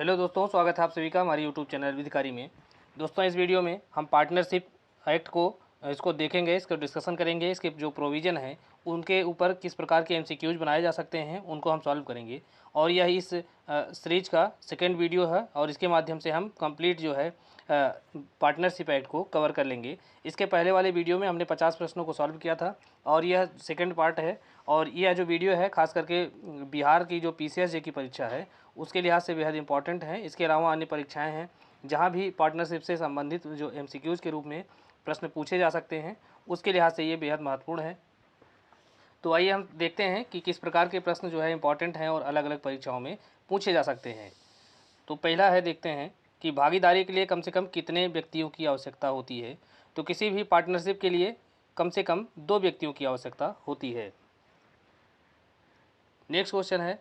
Hello दोस्तों, स्वागत है आप सभी का हमारे यूट्यूब चैनल विधिकारी में। दोस्तों, इस वीडियो में हम पार्टनरशिप एक्ट को इसको देखेंगे, इसको डिस्कशन करेंगे। इसके जो प्रोविज़न हैं उनके ऊपर किस प्रकार के एमसीक्यूज बनाए जा सकते हैं उनको हम सॉल्व करेंगे। और यह इस सीरीज का सेकेंड वीडियो है और इसके माध्यम से हम कंप्लीट जो है पार्टनरशिप एक्ट को कवर कर लेंगे। इसके पहले वाले वीडियो में हमने 50 प्रश्नों को सॉल्व किया था और यह सेकेंड पार्ट है। और यह जो वीडियो है खास करके बिहार की जो पीसीएस की परीक्षा है उसके लिहाज से बेहद इंपॉर्टेंट है। इसके अलावा अन्य परीक्षाएं हैं जहां भी पार्टनरशिप से संबंधित जो एमसीक्यूज के रूप में प्रश्न पूछे जा सकते हैं उसके लिहाज से ये बेहद महत्वपूर्ण है। तो आइए हम देखते हैं कि किस प्रकार के प्रश्न जो है इंपॉर्टेंट हैं और अलग अलग परीक्षाओं में पूछे जा सकते हैं। तो पहला है, देखते हैं कि भागीदारी के लिए कम से कम कितने व्यक्तियों की आवश्यकता होती है। तो किसी भी पार्टनरशिप के लिए कम से कम 2 व्यक्तियों की आवश्यकता होती है। नेक्स्ट क्वेश्चन है,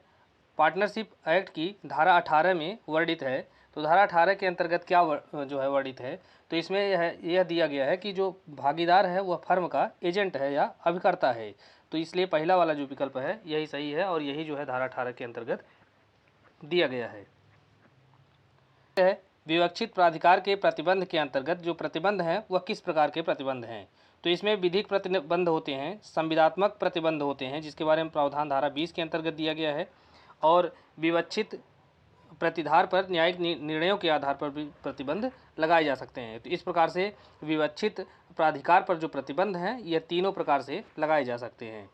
पार्टनरशिप एक्ट की धारा 18 में वर्णित है। तो धारा 18 के अंतर्गत क्या जो है वर्णित है। तो इसमें यह दिया गया है कि जो भागीदार है वह फर्म का एजेंट है या अभिकर्ता है। तो इसलिए पहला वाला जो विकल्प है यही सही है और यही जो है धारा 18 के अंतर्गत दिया गया है। विवक्षित प्राधिकार के प्रतिबंध के अंतर्गत जो प्रतिबंध हैं वह किस प्रकार के प्रतिबंध हैं। तो इसमें विधिक प्रतिबंध होते हैं, संविदात्मक प्रतिबंध होते हैं जिसके बारे में प्रावधान धारा 20 के अंतर्गत दिया गया है, और विवक्षित प्रतिधार पर न्यायिक निर्णयों के आधार पर भी प्रतिबंध लगाए जा सकते हैं। तो इस प्रकार से विवक्षित प्राधिकार पर जो प्रतिबंध हैं यह तीनों प्रकार से लगाए जा सकते हैं।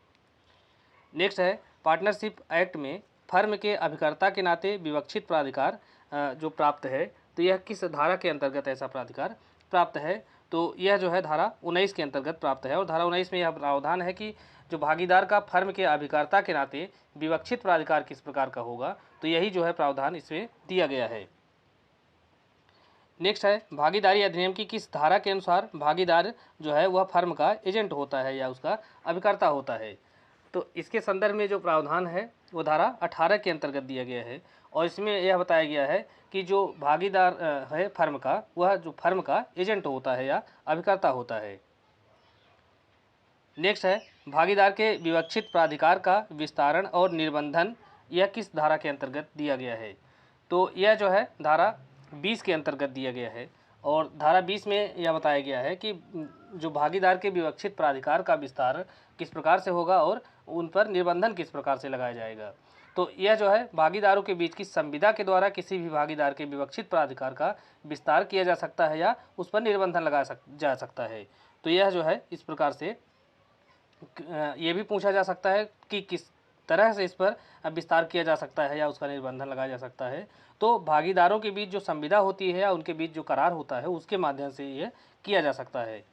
नेक्स्ट है, पार्टनरशिप एक्ट में फर्म के अभिकर्ता के नाते विवक्षित प्राधिकार जो प्राप्त है तो यह किस धारा के अंतर्गत ऐसा प्राधिकार प्राप्त है। तो यह जो है धारा 19 के अंतर्गत प्राप्त है। और धारा 19 में यह प्रावधान है कि जो भागीदार का फर्म के अभिकर्ता के नाते विवक्षित प्राधिकार किस प्रकार का होगा। तो यही जो है प्रावधान इसमें दिया गया है। नेक्स्ट है, भागीदारी अधिनियम की किस धारा के अनुसार भागीदार जो है वह फर्म का एजेंट होता है या उसका अभिकर्ता होता है। तो इसके संदर्भ में जो प्रावधान है वो धारा 18 के अंतर्गत दिया गया है और इसमें यह बताया गया है कि जो भागीदार है फर्म का वह जो फर्म का एजेंट होता है या अभिकर्ता होता है। नेक्स्ट है, भागीदार के विवक्षित प्राधिकार का विस्तारण और निर्बंधन यह किस धारा के अंतर्गत दिया गया है। तो यह जो है धारा 20 के अंतर्गत दिया गया है और धारा 20 में यह बताया गया है कि जो भागीदार के विवक्षित प्राधिकार का विस्तार किस प्रकार से होगा और उन पर निर्बंधन किस प्रकार से लगाया जाएगा। तो यह जो है भागीदारों के बीच की संविदा के द्वारा किसी भी भागीदार के विवक्षित प्राधिकार का विस्तार किया जा सकता है या उस पर निर्बंधन जा सकता है। तो यह जो है इस प्रकार से ये भी पूछा जा सकता है कि किस तरह से इस पर विस्तार किया जा सकता है या उसका निर्बंधन लगाया जा सकता है। तो भागीदारों के बीच जो संविदा होती है या उनके बीच जो करार होता है उसके माध्यम से ये किया जा सकता है।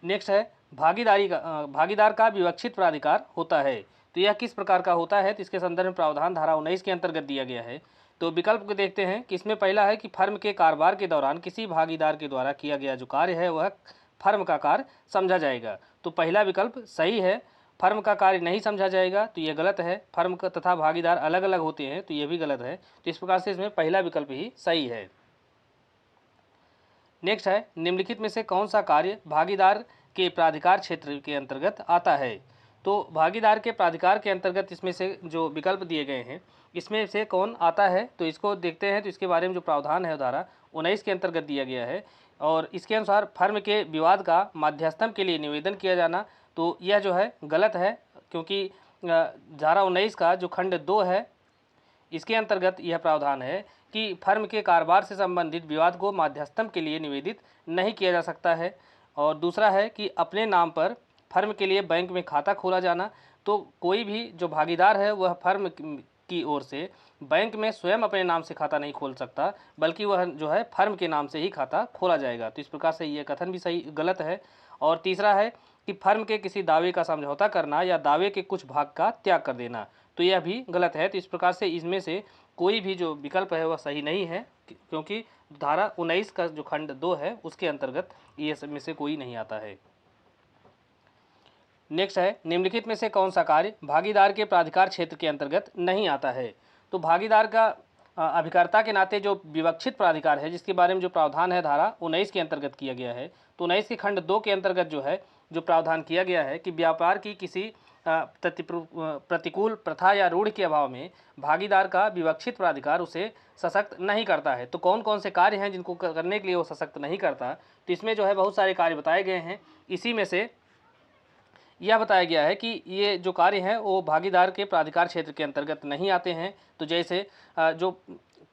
नेक्स्ट है, भागीदार का विवक्षित प्राधिकार होता है। तो यह किस प्रकार का होता है। तो इसके संदर्भ में प्रावधान धारा 19 के अंतर्गत दिया गया है। तो विकल्प को देखते हैं कि इसमें पहला है कि फर्म के कारोबार के दौरान किसी भागीदार के द्वारा किया गया जो कार्य है वह फर्म का कार्य समझा जाएगा। तो पहला विकल्प सही है, फर्म का कार्य नहीं समझा जाएगा तो यह गलत है। फर्म का तथा भागीदार अलग अलग होते हैं तो यह भी गलत है। तो इस प्रकार से इसमें पहला विकल्प ही सही है। नेक्स्ट है, निम्नलिखित में से कौन सा कार्य भागीदार के प्राधिकार क्षेत्र के अंतर्गत आता है। तो भागीदार के प्राधिकार के अंतर्गत इसमें से जो विकल्प दिए गए हैं इसमें से कौन आता है। तो इसको देखते हैं। तो इसके बारे में जो प्रावधान है धारा 19 के अंतर्गत दिया गया है और इसके अनुसार फर्म के विवाद का मध्यस्थम के लिए निवेदन किया जाना। तो यह जो है गलत है क्योंकि धारा 19 का जो खंड 2 है इसके अंतर्गत यह प्रावधान है कि फर्म के कारोबार से संबंधित विवाद को मध्यस्थम के लिए निवेदित नहीं किया जा सकता है। और दूसरा है कि अपने नाम पर फर्म के लिए बैंक में खाता खोला जाना। तो कोई भी जो भागीदार है वह फर्म की ओर से बैंक में स्वयं अपने नाम से खाता नहीं खोल सकता बल्कि वह जो है फर्म के नाम से ही खाता खोला जाएगा। तो इस प्रकार से यह कथन भी सही गलत है। और तीसरा है कि फर्म के किसी दावे का समझौता करना या दावे के कुछ भाग का त्याग कर देना। तो यह भी गलत है। तो इस प्रकार से इसमें से कोई भी जो विकल्प है वह सही नहीं है क्योंकि धारा 19 का जो खंड 2 है उसके अंतर्गत ये में से कोई नहीं आता है। नेक्स्ट है, निम्नलिखित में से कौन सा कार्य भागीदार के प्राधिकार क्षेत्र के अंतर्गत नहीं आता है। तो भागीदार का अभिकर्ता के नाते जो विवक्षित प्राधिकार है जिसके बारे में जो प्रावधान है धारा 19 के अंतर्गत किया गया है। तो 19 के खंड 2 के अंतर्गत जो है जो प्रावधान किया गया है कि व्यापार की किसी प्रतिकूल प्रथा या रूढ़ के अभाव में भागीदार का विवक्षित प्राधिकार उसे सशक्त नहीं करता है। तो कौन कौन से कार्य हैं जिनको करने के लिए वो सशक्त नहीं करता, तो इसमें जो है बहुत सारे कार्य बताए गए हैं। इसी में से यह बताया गया है कि ये जो कार्य हैं वो भागीदार के प्राधिकार क्षेत्र के अंतर्गत नहीं आते हैं। तो जैसे जो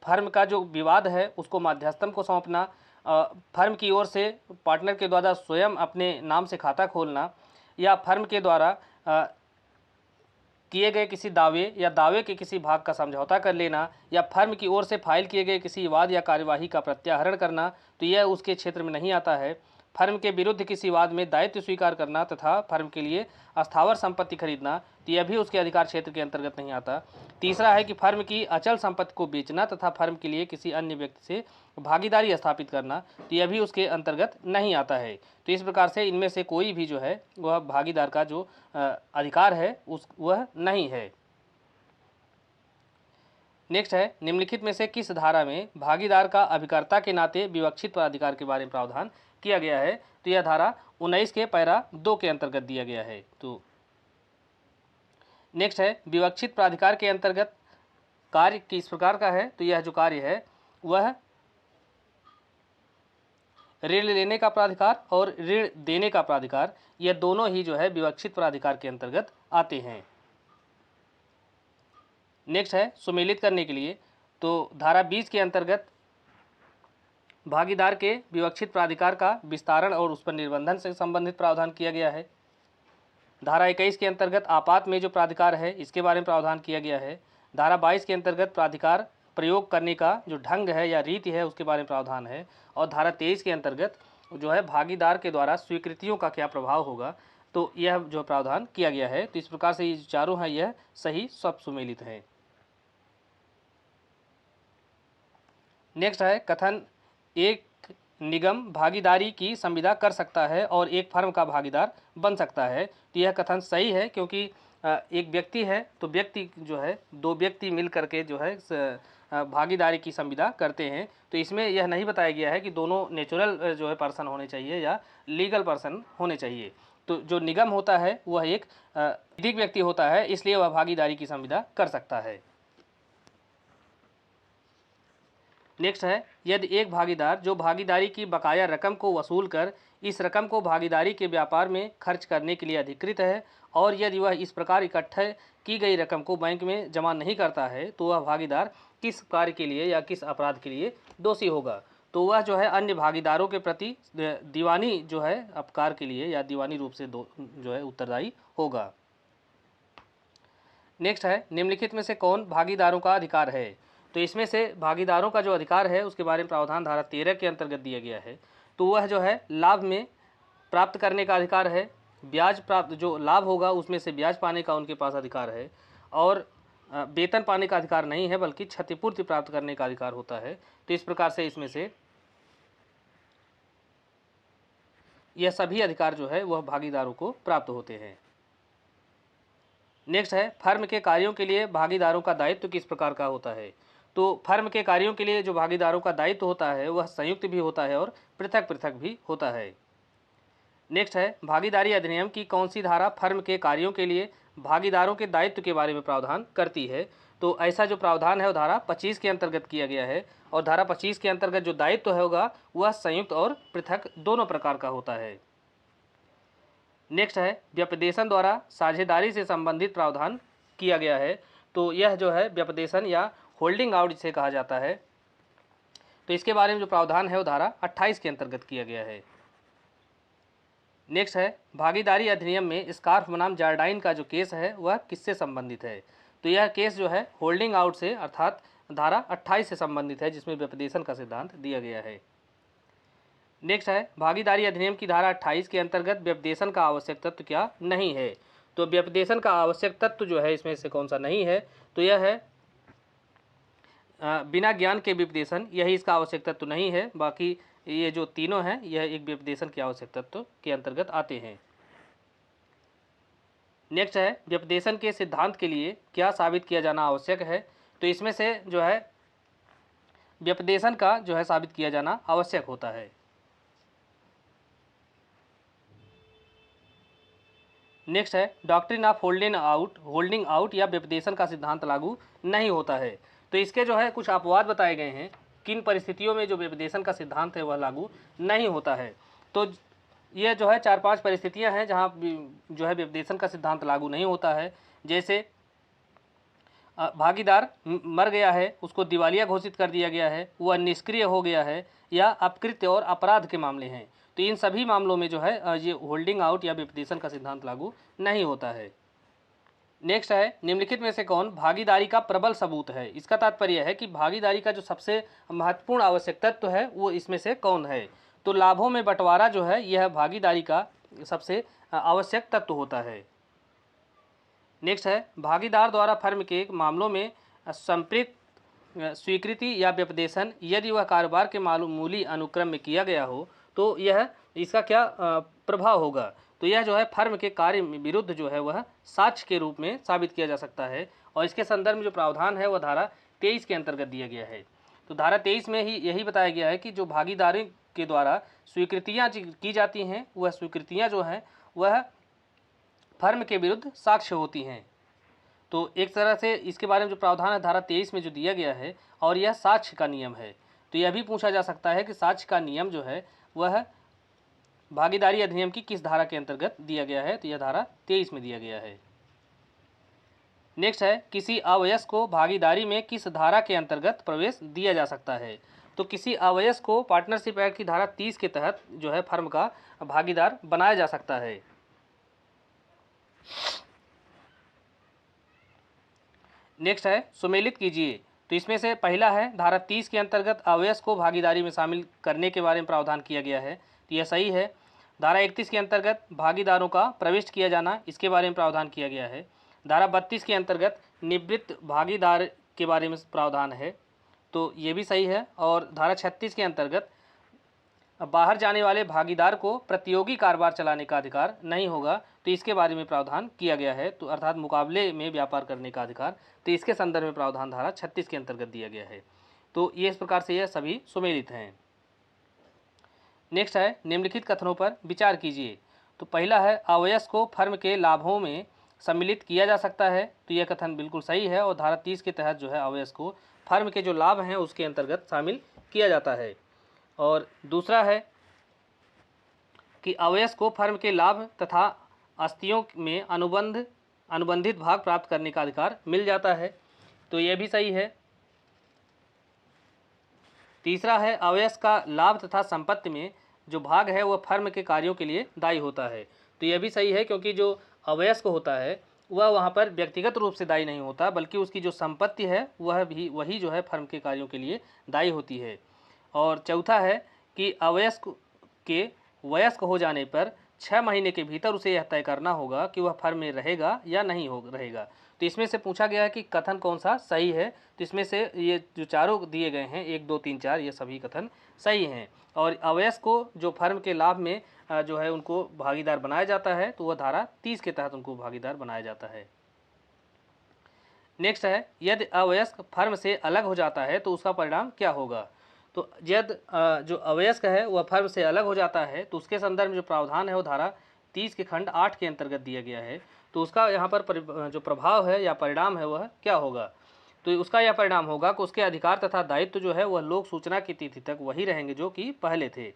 फर्म का जो विवाद है उसको मध्यस्थन को सौंपना, फर्म की ओर से पार्टनर के द्वारा स्वयं अपने नाम से खाता खोलना, या फर्म के द्वारा किए गए किसी दावे या दावे के किसी भाग का समझौता कर लेना, या फर्म की ओर से फाइल किए गए किसी वाद या कार्यवाही का प्रत्याहरण करना, तो यह उसके क्षेत्र में नहीं आता है। फर्म के विरुद्ध किसी वाद में दायित्व स्वीकार करना तथा फर्म के लिए अस्थावर संपत्ति खरीदना, तो यह भी उसके अधिकार क्षेत्र के अंतर्गत नहीं आता। तीसरा है कि फर्म की अचल संपत्ति को बेचना तथा फर्म के लिए किसी अन्य व्यक्ति से भागीदारी स्थापित करना, तो यह भी उसके अंतर्गत नहीं आता है। तो इस प्रकार से इनमें से कोई भी जो है वह भागीदार का जो अधिकार है वह नहीं है। नेक्स्ट है, निम्नलिखित में से किस धारा में भागीदार का अभिकर्ता के नाते विवक्षित प्राधिकार के बारे में प्रावधान किया गया है? तो यह धारा 19 के पैरा 2 के अंतर्गत दिया गया है। तो नेक्स्ट है, विवक्षित प्राधिकार के अंतर्गत कार्य किस प्रकार का है? तो यह जो कार्य है वह ऋण लेने का प्राधिकार और ऋण देने का प्राधिकार, यह दोनों ही जो है विवक्षित प्राधिकार के अंतर्गत आते हैं। नेक्स्ट है, सुमेलित करने के लिए, तो धारा 20 के अंतर्गत भागीदार के विवक्षित प्राधिकार का विस्तारण और उस पर निर्बंधन से संबंधित प्रावधान किया गया है। धारा 21 के अंतर्गत आपात में जो प्राधिकार है इसके बारे में प्रावधान किया गया है। धारा 22 के अंतर्गत प्राधिकार प्रयोग करने का जो ढंग है या रीति है उसके बारे में प्रावधान है। और धारा 23 के अंतर्गत जो है भागीदार के द्वारा स्वीकृतियों का क्या प्रभाव होगा, तो यह जो प्रावधान किया गया है। तो इस प्रकार से ये चारों हैं यह सही सब सुमेलित हैं। नेक्स्ट है, कथन एक निगम भागीदारी की संविदा कर सकता है और एक फर्म का भागीदार बन सकता है। तो यह कथन सही है, क्योंकि एक व्यक्ति है तो व्यक्ति जो है दो व्यक्ति मिल करके जो है भागीदारी की संविदा करते हैं। तो इसमें यह नहीं बताया गया है कि दोनों नेचुरल जो है पर्सन होने चाहिए या लीगल पर्सन होने चाहिए। तो जो निगम होता है वह एक विधिक व्यक्ति होता है, इसलिए वह भागीदारी की संविदा कर सकता है। नेक्स्ट है, यदि एक भागीदार जो भागीदारी की बकाया रकम को वसूल कर इस रकम को भागीदारी के व्यापार में खर्च करने के लिए अधिकृत है और यदि वह इस प्रकार इकट्ठे की गई रकम को बैंक में जमा नहीं करता है, तो वह भागीदार किस कार्य के लिए या किस अपराध के लिए दोषी होगा? तो वह जो है अन्य भागीदारों के प्रति दीवानी जो है अपकार के लिए या दीवानी रूप से जो है उत्तरदायी होगा। नेक्स्ट है, निम्नलिखित में से कौन भागीदारों का अधिकार है? तो इसमें से भागीदारों का जो अधिकार है उसके बारे में प्रावधान धारा 13 के अंतर्गत दिया गया है। तो वह जो है लाभ में प्राप्त करने का अधिकार है, ब्याज प्राप्त जो लाभ होगा उसमें से ब्याज पाने का उनके पास अधिकार है, और वेतन पाने का अधिकार नहीं है बल्कि क्षतिपूर्ति प्राप्त करने का अधिकार होता है। तो इस प्रकार से इसमें से यह सभी अधिकार जो है वह भागीदारों को प्राप्त होते हैं। नेक्स्ट है, फर्म के कार्यों के लिए भागीदारों का दायित्व किस प्रकार का होता है? तो फर्म के कार्यों के लिए जो भागीदारों का दायित्व होता है वह संयुक्त भी होता है और पृथक पृथक भी होता है। नेक्स्ट है, भागीदारी अधिनियम की कौन सी धारा फर्म के कार्यों के लिए भागीदारों के दायित्व के बारे में प्रावधान करती है? तो ऐसा जो प्रावधान है वो धारा 25 के अंतर्गत किया गया है, और धारा 25 के अंतर्गत जो दायित्व होगा वह संयुक्त और पृथक दोनों प्रकार का होता है। नेक्स्ट है, व्यपदेशन द्वारा साझेदारी से संबंधित प्रावधान किया गया है। तो यह जो है व्यपदेशन या होल्डिंग आउट जिसे कहा जाता है, तो इसके बारे में जो प्रावधान है वो धारा 28 के अंतर्गत किया गया है। नेक्स्ट है, भागीदारी अधिनियम में स्कार्फ बनाम जार्डाइन का जो केस है वह किससे संबंधित है? तो यह केस जो है होल्डिंग आउट से अर्थात धारा 28 से संबंधित है, जिसमें व्यपदेशन का सिद्धांत दिया गया है। नेक्स्ट है, भागीदारी अधिनियम की धारा 28 के अंतर्गत व्यपदेशन का आवश्यक तत्व क्या नहीं है? तो व्यपदेशन का आवश्यक तत्व जो है इसमें से कौन सा नहीं है? तो यह है बिना ज्ञान के व्यपदेशन, यही इसका आवश्यक तत्व नहीं है। बाकी ये जो तीनों हैं यह एक व्यपदेशन के आवश्यक तत्व के अंतर्गत आते हैं। नेक्स्ट है, व्यपदेशन के सिद्धांत के लिए क्या साबित किया जाना आवश्यक है? तो इसमें से जो है व्यपदेशन का जो है साबित किया जाना आवश्यक होता है। नेक्स्ट है डॉक्ट्रिन ऑफ होल्डिंग आउट या व्यपदेशन का सिद्धांत लागू नहीं होता है। तो इसके जो है कुछ अपवाद बताए गए हैं, किन परिस्थितियों में जो व्यपदेशन का सिद्धांत है वह लागू नहीं होता है। तो ये जो है 4-5 परिस्थितियां हैं जहां जो है व्यपदेशन का सिद्धांत लागू नहीं होता है। जैसे भागीदार मर गया है, उसको दिवालिया घोषित कर दिया गया है, वह निष्क्रिय हो गया है, या अपकृत्य और अपराध के मामले हैं। तो इन सभी मामलों में जो है ये होल्डिंग आउट या व्यपदेशन का सिद्धांत लागू नहीं होता है। नेक्स्ट है निम्नलिखित में से कौन भागीदारी का प्रबल सबूत है। इसका तात्पर्य है कि भागीदारी का जो सबसे महत्वपूर्ण आवश्यक तत्व है वो इसमें से कौन है। तो लाभों में बंटवारा जो है यह भागीदारी का सबसे आवश्यक तत्व होता है। नेक्स्ट है भागीदार द्वारा फर्म के मामलों में संप्रेरित स्वीकृति या व्यपदेशन यदि वह कारोबार के मामूली अनुक्रम में किया गया हो तो यह इसका क्या प्रभाव होगा। तो यह जो है फर्म के कार्य विरुद्ध जो है वह साक्ष्य के रूप में साबित किया जा सकता है, और इसके संदर्भ में जो प्रावधान है वह धारा 23 के अंतर्गत दिया गया है। तो धारा 23 में ही यही बताया गया है कि जो भागीदारी के द्वारा स्वीकृतियाँ की जाती हैं वह स्वीकृतियाँ जो हैं वह फर्म के विरुद्ध साक्ष्य होती हैं। तो एक तरह से इसके बारे में जो प्रावधान है धारा 23 में जो दिया गया है, और यह साक्ष्य का नियम है। तो यह भी पूछा जा सकता है कि साक्ष्य का नियम जो है वह भागीदारी अधिनियम की किस धारा के अंतर्गत दिया गया है। तो यह धारा 23 में दिया गया है। नेक्स्ट है किसी अवयस्क को भागीदारी में किस धारा के अंतर्गत प्रवेश दिया जा सकता है। तो किसी अवयस्क को पार्टनरशिप एक्ट की धारा 30 के तहत जो है फर्म का भागीदार बनाया जा सकता है। नेक्स्ट है सुमेलित कीजिए। तो इसमें से पहला है धारा 30 के अंतर्गत अवयस्क को भागीदारी में शामिल करने के बारे में प्रावधान किया गया है। तो यह सही है। धारा 31 के अंतर्गत भागीदारों का प्रविष्ट किया जाना, इसके बारे में प्रावधान किया गया है। धारा 32 के अंतर्गत निवृत्त भागीदार के बारे में प्रावधान है, तो ये भी सही है। और धारा 36 के अंतर्गत बाहर जाने वाले भागीदार को प्रतियोगी कारोबार चलाने का अधिकार नहीं होगा, तो इसके बारे में प्रावधान किया गया है। तो अर्थात मुकाबले में व्यापार करने का अधिकार, तो इसके संदर्भ में प्रावधान धारा 36 के अंतर्गत दिया गया है। तो ये इस प्रकार से यह सभी सुमेलित हैं। नेक्स्ट है निम्नलिखित कथनों पर विचार कीजिए। तो पहला है अवयस्क को फर्म के लाभों में सम्मिलित किया जा सकता है। तो यह कथन बिल्कुल सही है, और धारा 30 के तहत जो है अवयस्क को फर्म के जो लाभ हैं उसके अंतर्गत शामिल किया जाता है। और दूसरा है कि अवयस्क को फर्म के लाभ तथा आस्तियों में अनुबंधित भाग प्राप्त करने का अधिकार मिल जाता है। तो यह भी सही है। तीसरा है अवयस्क का लाभ तथा संपत्ति में जो भाग है वह फर्म के कार्यों के लिए दायी होता है। तो यह भी सही है, क्योंकि जो अवयस्क होता है वह वहाँ पर व्यक्तिगत रूप से दायी नहीं होता, बल्कि उसकी जो संपत्ति है वही जो है फर्म के कार्यों के लिए दायी होती है। और चौथा है कि अवयस्क के वयस्क हो जाने पर 6 महीने के भीतर उसे यह तय करना होगा कि वह फर्म में रहेगा या नहीं रहेगा। तो इसमें से पूछा गया है कि कथन कौन सा सही है। तो इसमें से ये जो चारों दिए गए हैं 1, 2, 3, 4 ये सभी कथन सही हैं। और अवयस्क को जो फर्म के लाभ में जो है उनको भागीदार बनाया जाता है, तो वह धारा 30 के तहत उनको भागीदार बनाया जाता है। नेक्स्ट है यदि अवयस्क फर्म से अलग हो जाता है तो उसका परिणाम क्या होगा। तो यदि जो अवयस्क है वह फर्म से अलग हो जाता है तो उसके संदर्भ में जो प्रावधान है वो धारा 30 के खंड 8 के अंतर्गत दिया गया है। तो उसका यहाँ पर जो प्रभाव है या परिणाम है वह क्या होगा। तो उसका यह परिणाम होगा कि उसके अधिकार तथा दायित्व जो है वह लोक सूचना की तिथि तक वही रहेंगे जो कि पहले थे।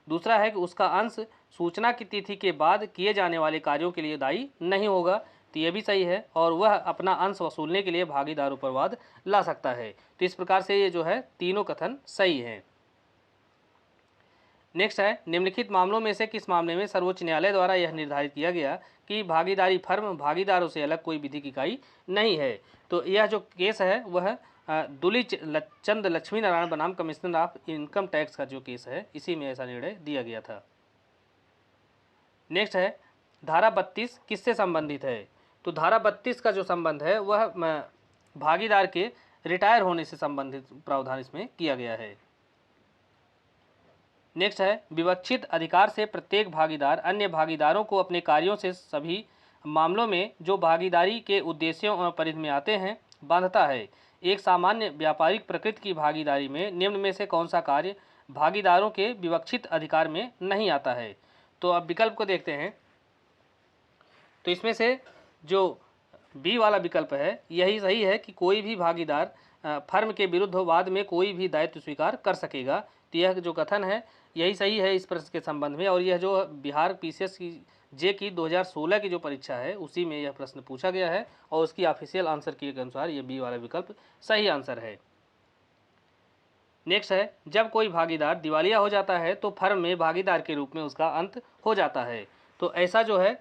दूसरा है कि उसका अंश सूचना की तिथि के बाद किए जाने वाले कार्यों के लिए दायी नहीं होगा। तो ये भी सही है, और वह अपना अंश वसूलने के लिए भागीदारों पर वाद ला सकता है। तो इस प्रकार से ये जो है तीनों कथन सही हैं। नेक्स्ट है निम्नलिखित मामलों में से किस मामले में सर्वोच्च न्यायालय द्वारा यह निर्धारित किया गया कि भागीदारी फर्म भागीदारों से अलग कोई विधिक इकाई नहीं है। तो यह जो केस है वह दुली चंद लक्ष्मी नारायण बनाम कमिश्नर ऑफ इनकम टैक्स का जो केस है इसी में ऐसा निर्णय दिया गया था। नेक्स्ट है धारा 32 किससे संबंधित है। तो धारा 32 का जो संबंध है वह भागीदार के रिटायर होने से संबंधित प्रावधान इसमें किया गया है। नेक्स्ट है विवक्षित अधिकार से प्रत्येक भागीदार अन्य भागीदारों को अपने कार्यों से सभी मामलों में जो भागीदारी के उद्देश्यों और परिधि में आते हैं बांधता है। एक सामान्य व्यापारिक प्रकृति की भागीदारी में निम्न में से कौन सा कार्य भागीदारों के विवक्षित अधिकार में नहीं आता है। तो अब विकल्प को देखते हैं। तो इसमें से जो बी वाला विकल्प है यही सही है कि कोई भी भागीदार फर्म के विरुद्ध बाद में कोई भी दायित्व स्वीकार कर सकेगा। तो यह जो कथन है यही सही है इस प्रश्न के संबंध में। और यह जो बिहार पीसीएस की जे की 2016 की जो परीक्षा है उसी में यह प्रश्न पूछा गया है और उसकी ऑफिशियल आंसर की के अनुसार ये बी वाला विकल्प सही आंसर है। नेक्स्ट है, जब कोई भागीदार दिवालिया हो जाता है तो फर्म में भागीदार के रूप में उसका अंत हो जाता है। तो ऐसा जो है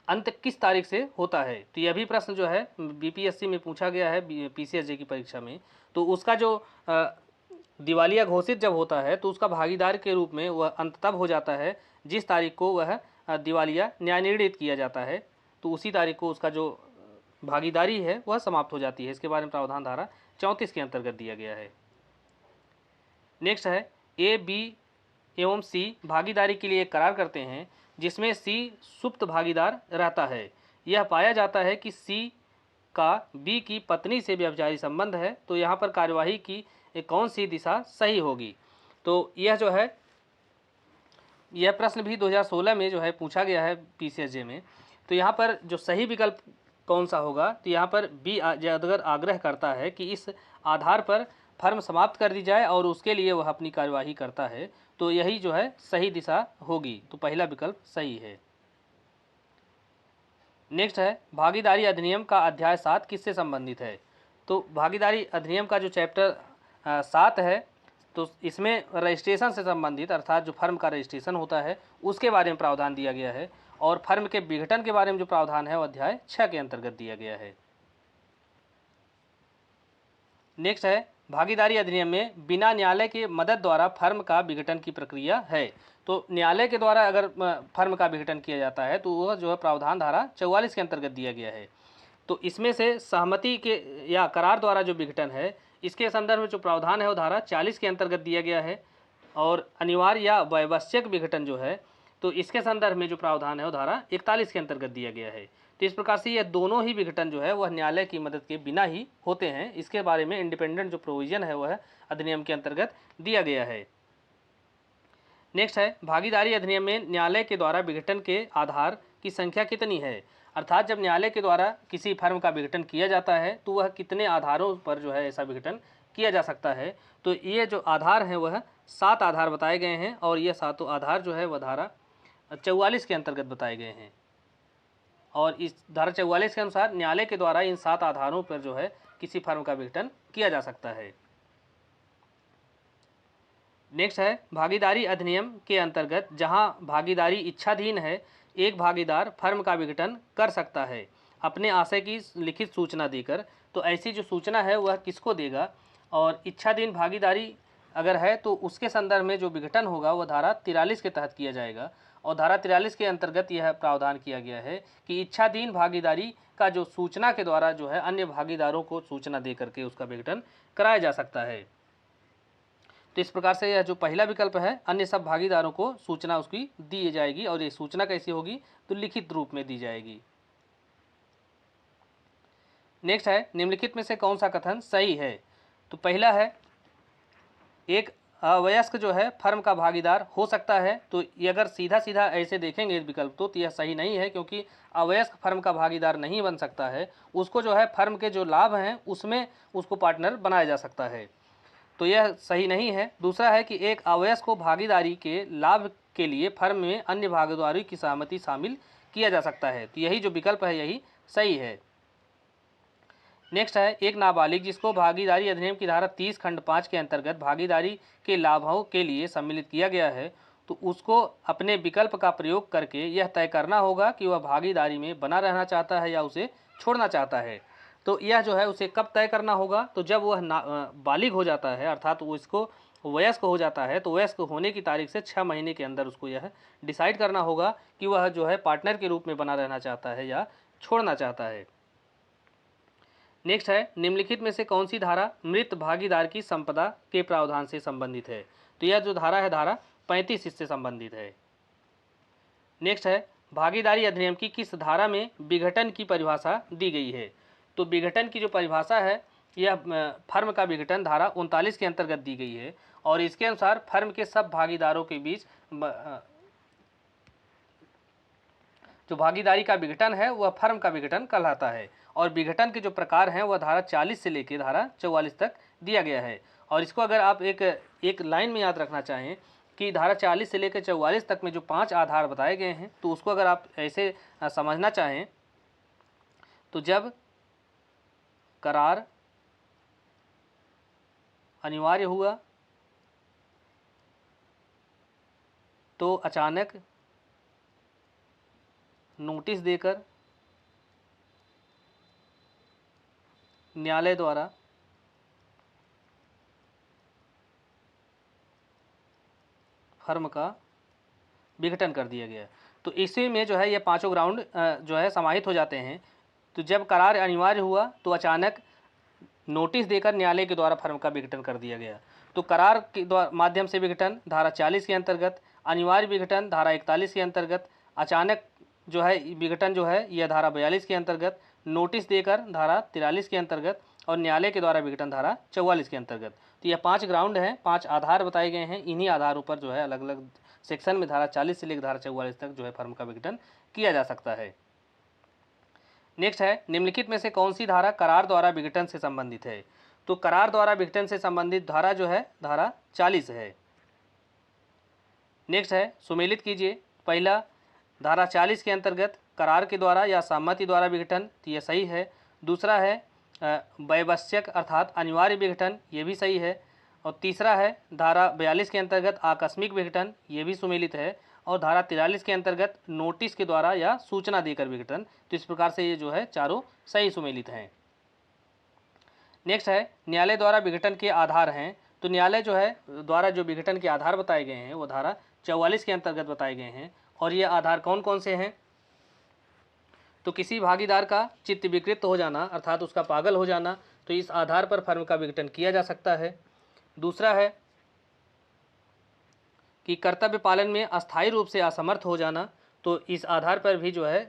अंत किस तारीख से होता है? तो यह भी प्रश्न जो है बीपीएससी में पूछा गया है पीसीएसजे की परीक्षा में। तो उसका जो दिवालिया घोषित जब होता है तो उसका भागीदार के रूप में वह अंत तब हो जाता है जिस तारीख को वह दिवालिया न्यायनिर्णित किया जाता है। तो उसी तारीख को उसका जो भागीदारी है वह समाप्त हो जाती है। इसके बारे में प्रावधान धारा 34 के अंतर्गत दिया गया है। नेक्स्ट है, ए, बी एवं सी भागीदारी के लिए एक करार करते हैं जिसमें सी सुप्त भागीदार रहता है। यह पाया जाता है कि सी का बी की पत्नी से व्यभिचारी संबंध है। तो यहाँ पर कार्यवाही की कौन सी दिशा सही होगी? तो यह जो है यह प्रश्न भी 2016 में जो है पूछा गया है पीसीएसजे में। तो यहाँ पर जो सही विकल्प कौन सा होगा? तो यहाँ पर बी अगर आग्रह करता है कि इस आधार पर फर्म समाप्त कर दी जाए और उसके लिए वह अपनी कार्यवाही करता है, तो यही जो है सही दिशा होगी। तो पहला विकल्प सही है। नेक्स्ट है, भागीदारी अधिनियम का अध्याय 7 किससे संबंधित है? तो भागीदारी अधिनियम का जो चैप्टर 7 है तो इसमें रजिस्ट्रेशन से संबंधित अर्थात जो फर्म का रजिस्ट्रेशन होता है उसके बारे में प्रावधान दिया गया है। और फर्म के विघटन के बारे में जो प्रावधान है वो अध्याय 6 के अंतर्गत दिया गया है। नेक्स्ट है, भागीदारी अधिनियम में बिना न्यायालय के मदद द्वारा फर्म का विघटन की प्रक्रिया है। तो न्यायालय के द्वारा अगर फर्म का विघटन किया जाता है तो वह जो है प्रावधान धारा 44 के अंतर्गत दिया गया है। तो इसमें से सहमति के या करार द्वारा जो विघटन है इसके संदर्भ में जो प्रावधान है वो धारा 40 के अंतर्गत दिया गया है। और अनिवार्य या वैवश्यक विघटन जो है तो इसके संदर्भ में जो प्रावधान है वो धारा 41 के अंतर्गत दिया गया है। तो इस प्रकार से यह दोनों ही विघटन जो है वह न्यायालय की मदद के बिना ही होते हैं। इसके बारे में इंडिपेंडेंट जो प्रोविजन है वह अधिनियम के अंतर्गत दिया गया है। नेक्स्ट है, भागीदारी अधिनियम में न्यायालय के द्वारा विघटन के आधार की संख्या कितनी है? अर्थात जब न्यायालय के द्वारा किसी फर्म का विघटन किया जाता है तो वह कितने आधारों पर जो है ऐसा विघटन किया जा सकता है? तो ये जो आधार हैं वह 7 आधार बताए गए हैं और ये 7 आधार जो है वह धारा 44 के अंतर्गत बताए गए हैं। और इस धारा 44 के अनुसार न्यायालय के द्वारा इन 7 आधारों पर जो है किसी फर्म का विघटन किया जा सकता है। नेक्स्ट है, भागीदारी अधिनियम के अंतर्गत जहां भागीदारी इच्छाधीन है एक भागीदार फर्म का विघटन कर सकता है अपने आशय की लिखित सूचना देकर। तो ऐसी जो सूचना है वह किसको देगा? और इच्छाधीन भागीदारी अगर है तो उसके संदर्भ में जो विघटन होगा वह धारा 43 के तहत किया जाएगा। और धारा 43 के अंतर्गत यह प्रावधान किया गया है कि इच्छाधीन भागीदारी का जो सूचना के द्वारा जो है अन्य भागीदारों को सूचना दे करके उसका विघटन कराया जा सकता है। तो इस प्रकार से यह जो पहला विकल्प है अन्य सब भागीदारों को सूचना उसकी दी जाएगी। और ये सूचना कैसी होगी? तो लिखित रूप में दी जाएगी। नेक्स्ट है, निम्नलिखित में से कौन सा कथन सही है? तो पहला है, एक अवयस्क जो है फर्म का भागीदार हो सकता है। तो ये अगर सीधा सीधा ऐसे देखेंगे विकल्प तो यह सही नहीं है, क्योंकि अवयस्क फर्म का भागीदार नहीं बन सकता है। उसको जो है फर्म के जो लाभ हैं उसमें उसको पार्टनर बनाया जा सकता है, तो यह सही नहीं है। दूसरा है कि एक अवयस्क को भागीदारी के लाभ के लिए फर्म में अन्य भागीदारों की सहमति शामिल किया जा सकता है। तो यही जो विकल्प है यही सही है। नेक्स्ट है, एक नाबालिग जिसको भागीदारी अधिनियम की धारा 30 खंड 5 के अंतर्गत भागीदारी के लाभों के लिए सम्मिलित किया गया है, तो उसको अपने विकल्प का प्रयोग करके यह तय करना होगा कि वह भागीदारी में बना रहना चाहता है या उसे छोड़ना चाहता है। तो यह जो है उसे कब तय करना होगा? तो जब वह बालिग हो जाता है अर्थात वो इसको वयस्क हो जाता है। तो वयस्क होने की तारीख से 6 महीने के अंदर उसको यह डिसाइड करना होगा कि वह जो है पार्टनर के रूप में बना रहना चाहता है या छोड़ना चाहता है। नेक्स्ट है, निम्नलिखित में से कौन सी धारा मृत भागीदार की संपदा के प्रावधान से संबंधित है? तो यह जो धारा है धारा 35 इससे संबंधित है। नेक्स्ट है, भागीदारी अधिनियम की किस धारा में विघटन की परिभाषा दी गई है? तो विघटन की जो परिभाषा है यह फर्म का विघटन धारा 39 के अंतर्गत दी गई है। और इसके अनुसार फर्म के सब भागीदारों के बीच जो भागीदारी का विघटन है वह फर्म का विघटन कहलाता है। और विघटन के जो प्रकार हैं वह धारा 40 से लेकर धारा 44 तक दिया गया है। और इसको अगर आप एक लाइन में याद रखना चाहें कि धारा 40 से लेकर 44 तक में जो 5 आधार बताए गए हैं, तो उसको अगर आप ऐसे समझना चाहें तो जब करार अनिवार्य हुआ तो अचानक नोटिस देकर न्यायालय द्वारा फर्म का विघटन कर दिया गया। तो इसी में जो है ये पांचों ग्राउंड जो है समाहित हो जाते हैं। तो जब करार अनिवार्य हुआ तो अचानक नोटिस देकर न्यायालय के द्वारा फर्म का विघटन कर दिया गया। तो करार के माध्यम से विघटन धारा 40 के अंतर्गत, अनिवार्य विघटन धारा 41 के अंतर्गत, अचानक जो है विघटन जो है यह धारा 42 के अंतर्गत, नोटिस देकर धारा 43 के अंतर्गत और न्यायालय के द्वारा विघटन धारा 44 के अंतर्गत। तो यह 5 ग्राउंड हैं, 5 आधार बताए गए हैं। इन्हीं आधारों पर जो है अलग अलग सेक्शन में धारा 40 से लेकर धारा 44 तक जो है फर्म का विघटन किया जा सकता है। नेक्स्ट है, निम्नलिखित में से कौन सी धारा करार द्वारा विघटन से संबंधित है? तो करार द्वारा विघटन से संबंधित धारा जो है धारा 40 है। नेक्स्ट है, सुमेलित कीजिए। पहला, धारा 40 के अंतर्गत करार के द्वारा या सहमति द्वारा विघटन, तो यह सही है। दूसरा है वैवश्यक अर्थात अनिवार्य विघटन, ये भी सही है। और तीसरा है धारा 42 के अंतर्गत आकस्मिक विघटन, ये भी सुमेलित है। और धारा 43 के अंतर्गत नोटिस के द्वारा या सूचना देकर विघटन। तो इस प्रकार से ये जो है चारों सही सुमेलित हैं। नेक्स्ट है, न्यायालय द्वारा विघटन के आधार हैं। तो न्यायालय जो है द्वारा जो विघटन के आधार बताए गए हैं वो धारा 44 के अंतर्गत बताए गए हैं। और ये आधार कौन कौन से हैं? तो किसी भागीदार का चित्त विकृत हो जाना अर्थात उसका पागल हो जाना, तो इस आधार पर फर्म का विघटन किया जा सकता है। दूसरा है कि कर्तव्य पालन में अस्थायी रूप से असमर्थ हो जाना, तो इस आधार पर भी जो है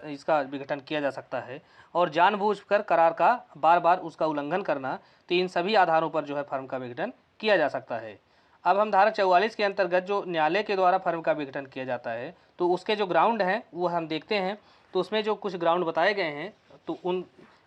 इसका विघटन किया जा सकता है। और जानबूझकर करार का बार बार उसका उल्लंघन करना, तो इन सभी आधारों पर जो है फर्म का विघटन किया जा सकता है। अब हम धारा 44 के अंतर्गत जो न्यायालय के द्वारा फर्म का विघटन किया जाता है तो उसके जो ग्राउंड हैं वो हम देखते हैं। तो उसमें जो कुछ ग्राउंड बताए गए हैं तो उन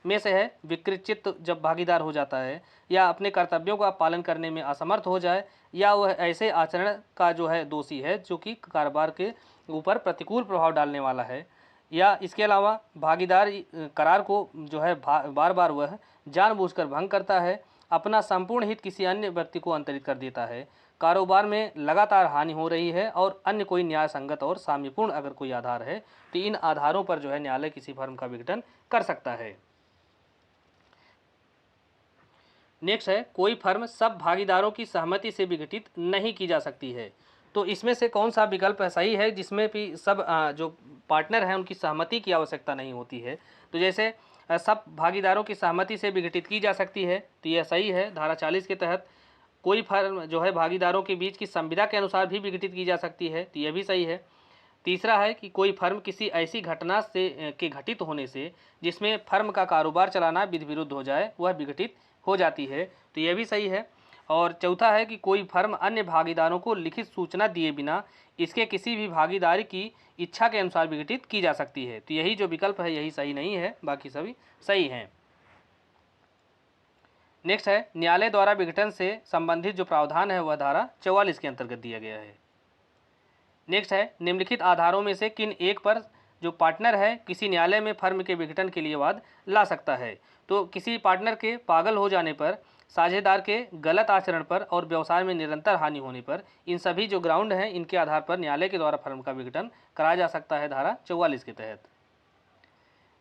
में से है विकृत चित्त जब भागीदार हो जाता है, या अपने कर्तव्यों का पालन करने में असमर्थ हो जाए, या वह ऐसे आचरण का जो है दोषी है जो कि कारोबार के ऊपर प्रतिकूल प्रभाव डालने वाला है, या इसके अलावा भागीदार करार को जो है बार बार वह जानबूझकर भंग करता है, अपना संपूर्ण हित किसी अन्य व्यक्ति को अंतरित कर देता है, कारोबार में लगातार हानि हो रही है, और अन्य कोई न्याय संगत और साम्यपूर्ण अगर कोई आधार है तो इन आधारों पर जो है न्यायालय किसी फर्म का विघटन कर सकता है। नेक्स्ट है, कोई फर्म सब भागीदारों की सहमति से विघटित नहीं की जा सकती है। तो इसमें से कौन सा विकल्प है सही है जिसमें भी सब जो पार्टनर हैं उनकी सहमति की आवश्यकता नहीं होती है? तो जैसे सब भागीदारों की सहमति से विघटित की जा सकती है, तो यह सही है। धारा 40 के तहत कोई फर्म जो है भागीदारों के बीच की संविदा के अनुसार भी विघटित की जा सकती है, तो यह भी सही है। तीसरा है कि कोई फर्म किसी ऐसी घटना से के घटित होने से जिसमें फर्म का कारोबार चलाना विधि विरुद्ध हो जाए वह विघटित हो जाती है, तो यह भी सही है। और चौथा है कि कोई फर्म अन्य भागीदारों को लिखित सूचना दिए बिना इसके किसी भी भागीदारी की इच्छा के अनुसार विघटित की जा सकती है, तो यही जो विकल्प है यही सही नहीं है, बाकी सभी सही हैं। नेक्स्ट है, न्यायालय द्वारा विघटन से संबंधित जो प्रावधान है वह धारा 44 के अंतर्गत दिया गया है। नेक्स्ट है, निम्नलिखित आधारों में से किन एक पर जो पार्टनर है किसी न्यायालय में फर्म के विघटन के लिए वाद ला सकता है? तो किसी पार्टनर के पागल हो जाने पर, साझेदार के गलत आचरण पर और व्यवसाय में निरंतर हानि होने पर, इन सभी जो ग्राउंड हैं इनके आधार पर न्यायालय के द्वारा फर्म का विघटन कराया जा सकता है धारा 44 के तहत।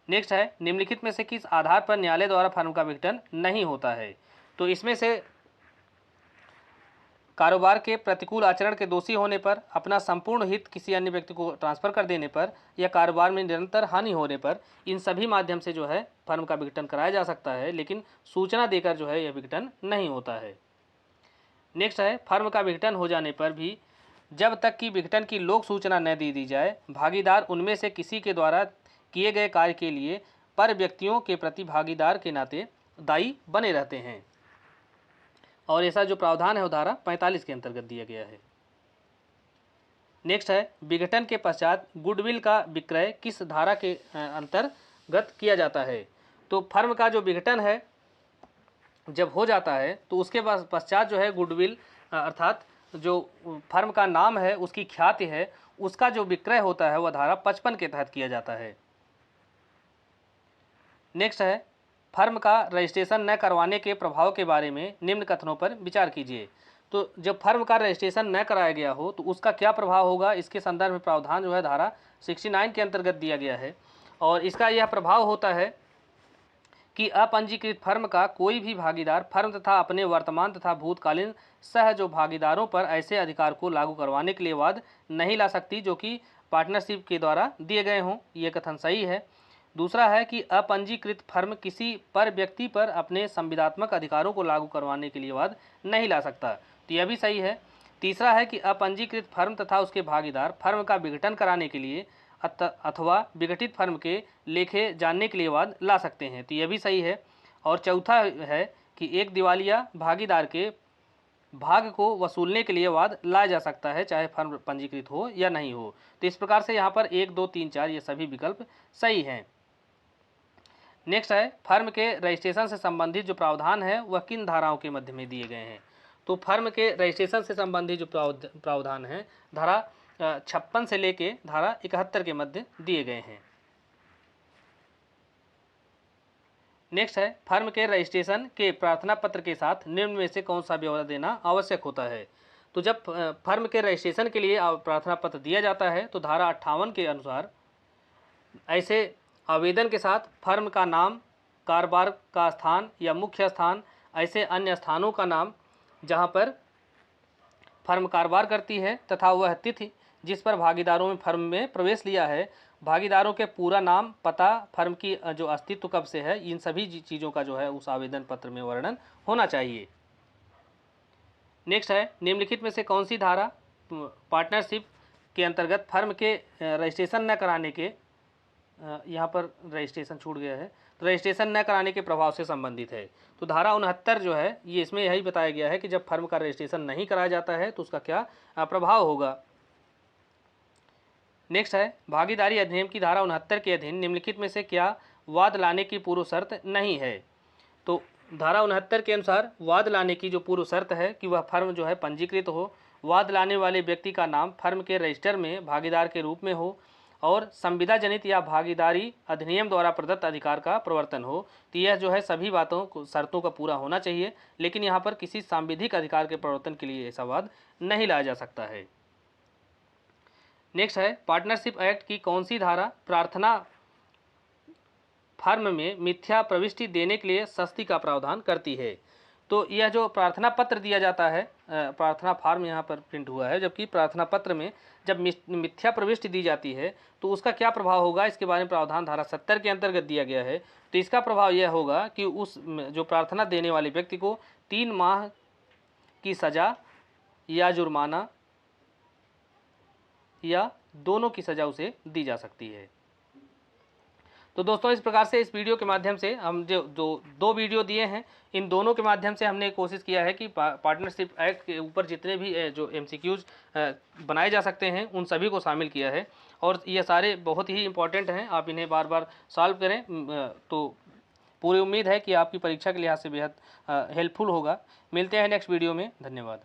नेक्स्ट है, निम्नलिखित में से किस आधार पर न्यायालय द्वारा फर्म का विघटन नहीं होता है? तो इसमें से कारोबार के प्रतिकूल आचरण के दोषी होने पर, अपना संपूर्ण हित किसी अन्य व्यक्ति को ट्रांसफर कर देने पर, या कारोबार में निरंतर हानि होने पर, इन सभी माध्यम से जो है फर्म का विघटन कराया जा सकता है, लेकिन सूचना देकर जो है यह विघटन नहीं होता है। नेक्स्ट है, फर्म का विघटन हो जाने पर भी जब तक कि विघटन की लोक सूचना न दी जाए, भागीदार उनमें से किसी के द्वारा किए गए कार्य के लिए पर व्यक्तियों के प्रति भागीदार के नाते दायी बने रहते हैं। और ऐसा जो प्रावधान है वो धारा 45 के अंतर्गत दिया गया है। नेक्स्ट है विघटन के पश्चात गुडविल का विक्रय किस धारा के अंतर्गत किया जाता है। तो फर्म का जो विघटन है जब हो जाता है तो उसके पश्चात जो है गुडविल अर्थात जो फर्म का नाम है, उसकी ख्याति है, उसका जो विक्रय होता है वह धारा 55 के तहत किया जाता है। नेक्स्ट है फर्म का रजिस्ट्रेशन न करवाने के प्रभाव के बारे में निम्न कथनों पर विचार कीजिए। तो जब फर्म का रजिस्ट्रेशन न कराया गया हो तो उसका क्या प्रभाव होगा, इसके संदर्भ में प्रावधान जो है धारा 69 के अंतर्गत दिया गया है। और इसका यह प्रभाव होता है कि अपंजीकृत फर्म का कोई भी भागीदार फर्म तथा अपने वर्तमान तथा भूतकालीन सह जो भागीदारों पर ऐसे अधिकार को लागू करवाने के लिए वाद नहीं ला सकती जो कि पार्टनरशिप के द्वारा दिए गए हों। ये कथन सही है। दूसरा है कि अपंजीकृत फर्म किसी पर व्यक्ति पर अपने संविदात्मक अधिकारों को लागू करवाने के लिए वाद नहीं ला सकता, तो यह भी सही है। तीसरा है कि अपंजीकृत फर्म तथा उसके भागीदार फर्म का विघटन कराने के लिए अथवा विघटित फर्म के लेखे जानने के लिए वाद ला सकते हैं, तो यह भी सही है। और चौथा है कि एक दिवालिया भागीदार के भाग को वसूलने के लिए वाद लाया जा सकता है, चाहे फर्म पंजीकृत हो या नहीं हो। तो इस प्रकार से यहाँ पर 1, 2, 3, 4 ये सभी विकल्प सही हैं। नेक्स्ट है फर्म के रजिस्ट्रेशन से संबंधित जो प्रावधान है वह किन धाराओं के मध्य में दिए गए हैं। तो फर्म के रजिस्ट्रेशन से संबंधित जो प्रावधान है धारा 56 से लेके धारा 71 के मध्य दिए गए हैं। नेक्स्ट है फर्म के रजिस्ट्रेशन के प्रार्थना पत्र के साथ निम्न में से कौन सा ब्यौरा देना आवश्यक होता है। तो जब फर्म के रजिस्ट्रेशन के लिए प्रार्थना पत्र दिया जाता है तो धारा 58 के अनुसार ऐसे आवेदन के साथ फर्म का नाम, कारोबार का स्थान या मुख्य स्थान, ऐसे अन्य स्थानों का नाम जहां पर फर्म कारोबार करती है तथा वह तिथि जिस पर भागीदारों में फर्म में प्रवेश लिया है, भागीदारों के पूरा नाम, पता, फर्म की जो अस्तित्व कब से है, इन सभी चीज़ों का जो है उस आवेदन पत्र में वर्णन होना चाहिए। नेक्स्ट है निम्नलिखित में से कौन सी धारा पार्टनरशिप के अंतर्गत फर्म के रजिस्ट्रेशन न कराने के, यहाँ पर रजिस्ट्रेशन छूट गया है, तो रजिस्ट्रेशन न कराने के प्रभाव से संबंधित है। तो धारा 69 जो है ये इसमें यही बताया गया है कि जब फर्म का रजिस्ट्रेशन नहीं कराया जाता है तो उसका क्या प्रभाव होगा। नेक्स्ट है भागीदारी अधिनियम की धारा 69 के अधीन निम्नलिखित में से क्या वाद लाने की पूर्व शर्त नहीं है। तो धारा 69 के अनुसार वाद लाने की जो पूर्व शर्त है कि वह फर्म जो है पंजीकृत हो, वाद लाने वाले व्यक्ति का नाम फर्म के रजिस्टर में भागीदार के रूप में हो और संविदा जनित या भागीदारी अधिनियम द्वारा प्रदत्त अधिकार का प्रवर्तन हो। तो यह जो है सभी बातों को शर्तों का पूरा होना चाहिए, लेकिन यहाँ पर किसी सांविधिक अधिकार के प्रवर्तन के लिए ऐसा वाद नहीं लाया जा सकता है। नेक्स्ट है पार्टनरशिप एक्ट की कौन सी धारा प्रार्थना फर्म में मिथ्या प्रविष्टि देने के लिए सस्ती का प्रावधान करती है। तो यह जो प्रार्थना पत्र दिया जाता है, प्रार्थना फॉर्म यहाँ पर प्रिंट हुआ है, जबकि प्रार्थना पत्र में जब मिथ्या प्रविष्टि दी जाती है तो उसका क्या प्रभाव होगा, इसके बारे में प्रावधान धारा 70 के अंतर्गत दिया गया है। तो इसका प्रभाव यह होगा कि उस जो प्रार्थना देने वाले व्यक्ति को 3 माह की सज़ा या जुर्माना या दोनों की सज़ा उसे दी जा सकती है। तो दोस्तों इस प्रकार से इस वीडियो के माध्यम से हम जो 2 वीडियो दिए हैं, इन दोनों के माध्यम से हमने कोशिश किया है कि पार्टनरशिप एक्ट के ऊपर जितने भी जो MCQs बनाए जा सकते हैं उन सभी को शामिल किया है। और ये सारे बहुत ही इम्पोर्टेंट हैं, आप इन्हें बार बार सॉल्व करें तो पूरी उम्मीद है कि आपकी परीक्षा के लिहाज से बेहद हेल्पफुल होगा। मिलते हैं नेक्स्ट वीडियो में, धन्यवाद।